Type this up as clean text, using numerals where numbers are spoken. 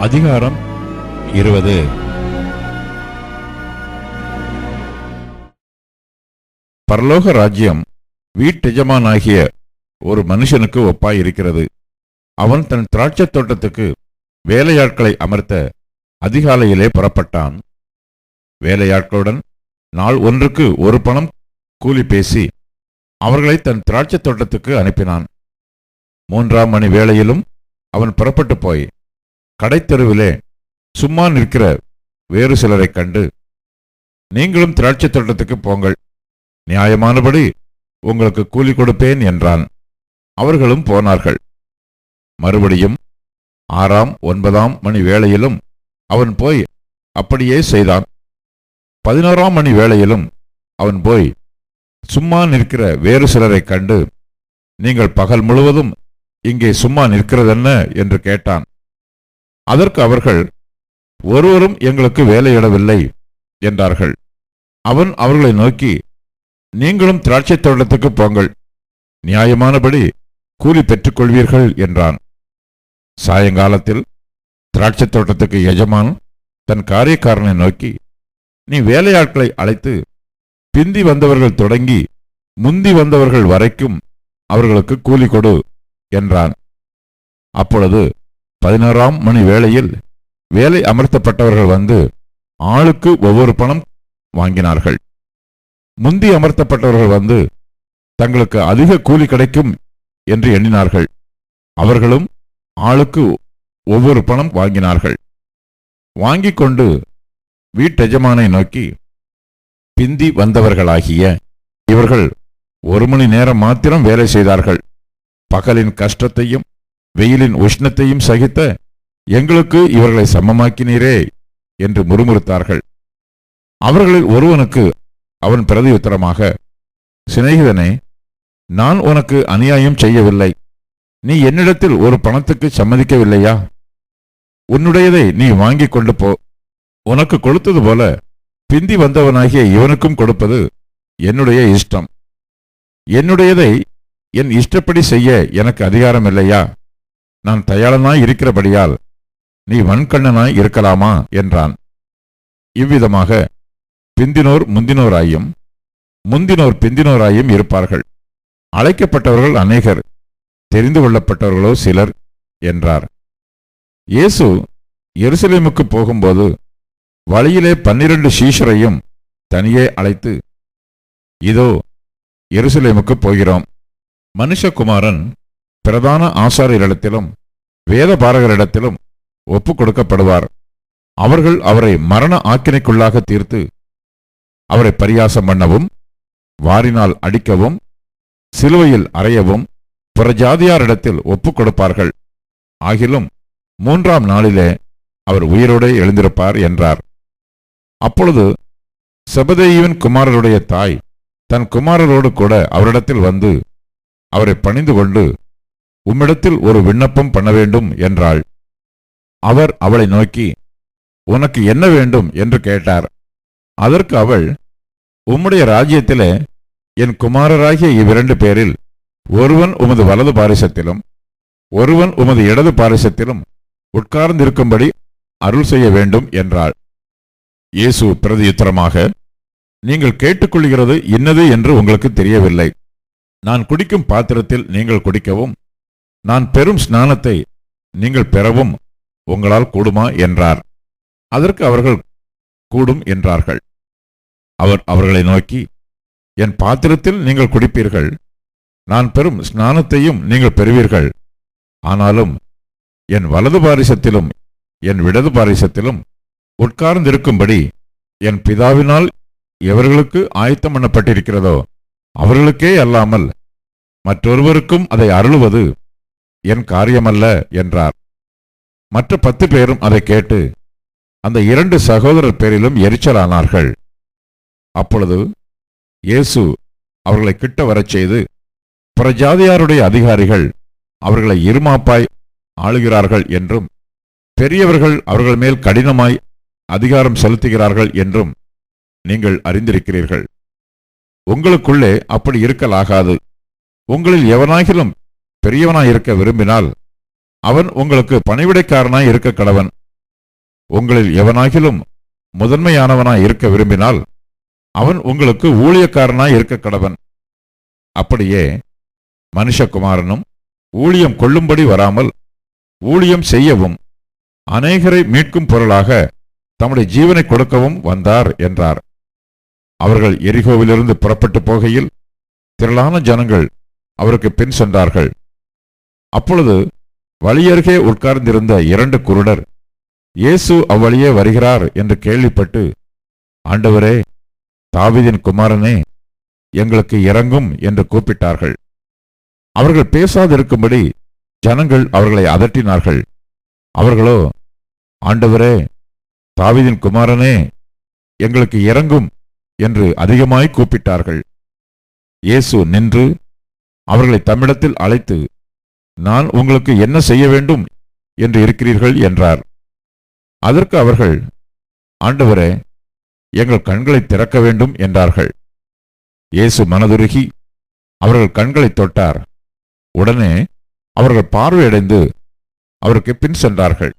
அதிகாரம் 20. பரலோக ராஜ்யம் வீட்டெஜமானாகிய ஒரு மனுஷனுக்கு ஒப்பாயிருக்கிறது. அவன் தன் திராட்சைத் தோட்டத்துக்கு வேலையாட்களை அமர்த்த அதிகாலையிலே புறப்பட்டான். வேலையாட்களுடன் நாள் ஒன்றுக்கு ஒரு பணம் கூலி பேசி அவர்களை தன் திராட்சைத் தோட்டத்துக்கு அனுப்பினான். 3ஆம் மணி வேளையிலும் அவன் புறப்பட்டு போய் கடைத்தெருவிலே சும்மா நிற்கிற வேறு சிலரைக் கண்டு, நீங்களும் திராட்சைத் தோட்டத்துக்கு போங்கள், நியாயமானபடி உங்களுக்கு கூலி கொடுப்பேன் என்றான். அவர்களும் போனார்கள். மறுபடியும் 6ஆம் 9ஆம் மணி வேளையிலும் அவன் போய் அப்படியே செய்தான். 11ஆம் மணி வேளையிலும் அவன் போய் சும்மா நிற்கிற வேறு சிலரைக் கண்டு, நீங்கள் பகல் முழுவதும் இங்கே சும்மா நிற்கிறதென்ன என்று கேட்டான். அதற்கு அவர்கள், ஒருவரும் எங்களுக்கு வேலையிடவில்லை என்றார்கள். அவன் அவர்களை நோக்கி, நீங்களும் திராட்சைத் தோட்டத்துக்கு போங்கள், நியாயமானபடி கூலி பெற்றுக்கொள்வீர்கள் என்றான். சாயங்காலத்தில் திராட்சைத் தோட்டத்துக்கு எஜமான் தன் காரியக்காரனை நோக்கி, நீ வேலையாட்களை அழைத்து பிந்தி வந்தவர்கள் தொடங்கி முந்தி வந்தவர்கள் வரைக்கும் அவர்களுக்கு கூலி கொடு என்றான். அப்பொழுது 11ஆம் மணி வேளையில் வேலை அமர்த்தப்பட்டவர்கள் வந்து ஆளுக்கு ஒவ்வொரு பணம் வாங்கினார்கள். முந்தி அமர்த்தப்பட்டவர்கள் வந்து தங்களுக்கு அதிக கூலி கிடைக்கும் என்று எண்ணினார்கள். அவர்களும் ஆளுக்கு ஒவ்வொரு பணம் வாங்கினார்கள். வாங்கிக் கொண்டு வீட்டெஜமானை நோக்கி, பிந்தி வந்தவர்களாகிய இவர்கள் 1 மணி நேரம் மாத்திரம் வேலை செய்தார்கள். பகலின் கஷ்டத்தையும் வெயிலின் உஷ்ணத்தையும் சகித்த எங்களுக்கு இவர்களை சமமாக்கினீரே என்று முறுமுறுத்தார்கள். அவர்களில் ஒருவனுக்கு அவன் பிரதியுத்தரமாக, சிநேகிதனே, நான் உனக்கு அநியாயம் செய்யவில்லை. நீ என்னிடத்தில் ஒரு பணத்துக்கு சம்மதிக்கவில்லையா? உன்னுடையதை நீ வாங்கிக் கொண்டு போ. உனக்கு கொடுத்தது போல பிந்தி வந்தவனாகிய இவனுக்கும் கொடுப்பது என்னுடைய இஷ்டம். என்னுடையதை என் இஷ்டப்படி செய்ய எனக்கு அதிகாரம் இல்லையா? நான் தயாளனாய் இருக்கிறபடியால் நீ வன்கண்ணனாய் இருக்கலாமா என்றான். இவ்விதமாக பிந்தினோர் முந்தினோராயும் முந்தினோர் பிந்தினோராயும் இருப்பார்கள். அழைக்கப்பட்டவர்கள் அநேகர், தெரிந்து கொள்ளப்பட்டவர்களோ சிலர் என்றார். இயேசு எருசலேமுக்கு போகும்போது வழியிலே 12 சீஷரையும் தனியே அழைத்து, இதோ எருசலேமுக்கு போகிறோம். மனுஷகுமாரன் பிரதான ஆசாரியரிடத்திலும் வேதபாரகரிடத்திலும் ஒப்புக் கொடுக்கப்படுவார். அவர்கள் அவரை மரண ஆக்கினைக்குள்ளாக தீர்த்து அவரை பரியாசம் பண்ணவும், வாரினால் அடிக்கவும், சிலுவையில் அறையவும் புறஜாதியாரிடத்தில் ஒப்புக் கொடுப்பார்கள். ஆகிலும் 3ஆம் நாளிலே அவர் உயிரோடே எழுந்திருப்பார் என்றார். அப்பொழுது செபதேயுவின் குமாரருடைய தாய் தன் குமாரரோடு கூட அவரிடத்தில் வந்து அவரை பணிந்து கொண்டு, உம்மிடத்தில் ஒரு விண்ணப்பம் பண்ண வேண்டும் என்றாள். அவர் அவளை நோக்கி, உனக்கு என்ன வேண்டும் என்று கேட்டார். அதற்கு அவள், உம்முடைய ராஜ்யத்திலே என் குமாரராகிய இவ்விரண்டு பேரில் ஒருவன் உமது வலது பாரிசத்திலும் ஒருவன் உமது இடது பாரிசத்திலும் உட்கார்ந்திருக்கும்படி அருள் செய்ய வேண்டும் என்றாள். இயேசு பிரதியுத்தரமாக, நீங்கள் கேட்டுக்கொள்கிறது இன்னது என்று உங்களுக்கு தெரியவில்லை. நான் குடிக்கும் பாத்திரத்தில் நீங்கள் குடிக்கவும், நான் பெறும் ஸ்நானத்தை நீங்கள் பெறவும் உங்களால் கூடுமா என்றார். அதற்கு அவர்கள் கூடும் என்றார்கள். அவர் அவர்களை நோக்கி, என் பாத்திரத்தில் நீங்கள் குடிப்பீர்கள், நான் பெறும் ஸ்நானத்தையும் நீங்கள் பெறுவீர்கள். ஆனாலும் என் வலது பாரிசத்திலும் என் இடது பாரிசத்திலும் உட்கார்ந்திருக்கும்படி என் பிதாவினால் எவர்களுக்கு ஆயத்தம் பண்ணப்பட்டிருக்கிறதோ அவர்களுக்கே அல்லாமல் மற்றொருவருக்கும் அதை அருளுவது என் காரியமல்ல என்றார். மற்ற 10 பேரும் அதை கேட்டு அந்த 2 சகோதரர் பேரிலும் எரிச்சலானார்கள். அப்பொழுது இயேசு அவர்களை கிட்ட வரச் செய்து, புறஜாதியாருடைய அதிகாரிகள் அவர்களை இருமாப்பாய் ஆளுகிறார்கள் என்றும், பெரியவர்கள் அவர்கள் மேல் கடினமாய் அதிகாரம் செலுத்துகிறார்கள் என்றும் நீங்கள் அறிந்திருக்கிறீர்கள். உங்களுக்குள்ளே அப்படி இருக்கலாகாது. உங்களில் எவனாகிலும் பெரியவனாயிருக்க விரும்பினால் அவன் உங்களுக்கு பணிவிடைக்காரனாய் இருக்க கடவன். உங்களில் எவனாகிலும் முதன்மையானவனாய் இருக்க விரும்பினால் அவன் உங்களுக்கு ஊழியக்காரனாய் இருக்க கடவன். அப்படியே மனுஷகுமாரனும் ஊழியம் கொள்ளும்படி வராமல் ஊழியம் செய்யவும் அநேகரை மீட்கும் பொருளாக தம்முடைய ஜீவனை கொடுக்கவும் வந்தார் என்றார். அவர்கள் எரிகோவிலிருந்து புறப்பட்டு போகையில் திரளான ஜனங்கள் அவருக்கு பின் சென்றார்கள். அப்பொழுது வழியருகே உட்கார்ந்திருந்த 2 குருடர் இயேசு அவ்வழியே வருகிறார் என்று கேள்விப்பட்டு, ஆண்டவரே, தாவீதின் குமாரனே, எங்களுக்கு இரங்கும் என்று கூப்பிட்டார்கள். அவர்கள் பேசாதிருக்கும்படி ஜனங்கள் அவர்களை அதட்டினார்கள். அவர்களோ, ஆண்டவரே, தாவீதின் குமாரனே, எங்களுக்கு இரங்கும் என்று அதிகமாய் கூப்பிட்டார்கள். இயேசு நின்று அவர்களை தம்மிடத்தில் அழைத்து, நான் உங்களுக்கு என்ன செய்ய வேண்டும் என்று இருக்கிறீர்கள் என்றார். அதற்கு அவர்கள், ஆண்டவரே, எங்கள் கண்களை திறக்க வேண்டும் என்றார்கள். இயேசு மனதுருகி அவர்கள் கண்களை தொட்டார். உடனே அவர்கள் பார்வையடைந்து அவருக்கு பின் சென்றார்கள்.